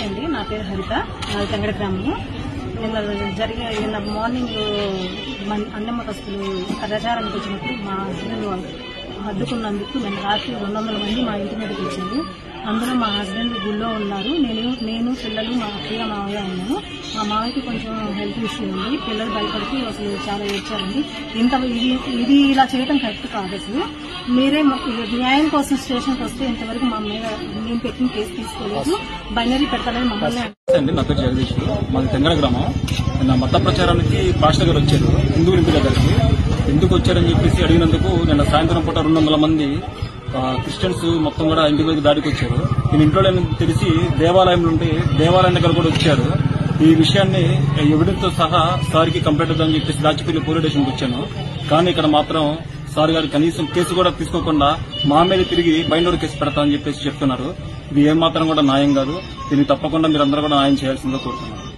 నమస్తే అండి, నా పేరు హరిత, నాది తెంగడ గ్రామము. నిన్న మార్నింగ్ అన్నమ్మకస్తులు ప్రచారానికి వచ్చినప్పుడు మా హస్బెండ్ అడ్డుకున్నందుకు నిన్న రాత్రి 200 మంది మా ఇంటి మీదకి వచ్చింది. అందులో మా హస్బెండ్ గుళ్ళో ఉన్నారు, నేను పిల్లలు మా అత్తయ్య మావయ్య ఉన్నాము. మా మావయ్యకి కొంచెం హెల్త్ ఇష్యూ ఉంది, పిల్లలు భయపడితే అసలు చాలా ఏడ్చారండి. ఇది ఇలా చేయడం కరెక్ట్ కాదు. అసలు మీరే న్యాయం కోసం స్టేషన్కి వస్తే ఇంతవరకు మా మీద నేను పెట్టిన కేసు తీసుకోలేదు, బైనరీ పెట్టాలని మమ్మల్ని. నా పేరు జగదీష్, మాది తెంగడ గ్రామం. నిన్న మత ప్రచారానికి పాస్టర్ గారు వచ్చారు హిందూ ఇంటి దగ్గరికి. ఎందుకు వచ్చారని చెప్పేసి అడిగినందుకు నిన్న సాయంత్రం పూట 200 మంది క్రిస్టియన్స్ మొత్తం కూడా ఇంటి మీద దాడికి వచ్చారు. నేను ఇంట్లో తెలిసి దేవాలయం నుండి దేవాలయం దగ్గర కూడా వచ్చారు. ఈ విషయాన్ని ఎవిడెన్స్ తో సహా సార్కి కంప్లైంట్ ఇద్దామని చెప్పేసి దాచిపల్లి పోలీస్ స్టేషన్కి వచ్చాను. కానీ ఇక్కడ మాత్రం సార్ గారు కనీసం కేసు కూడా తీసుకోకుండా మా మీద తిరిగి బైండర్ కేసు పెడతామని చెప్పేసి చెప్తున్నారు. ఇది ఏమాత్రం కూడా న్యాయం కాదు. దీనికి తప్పకుండా మీరందరూ కూడా న్యాయం చేయాల్సిందిగా కోరుతున్నారు.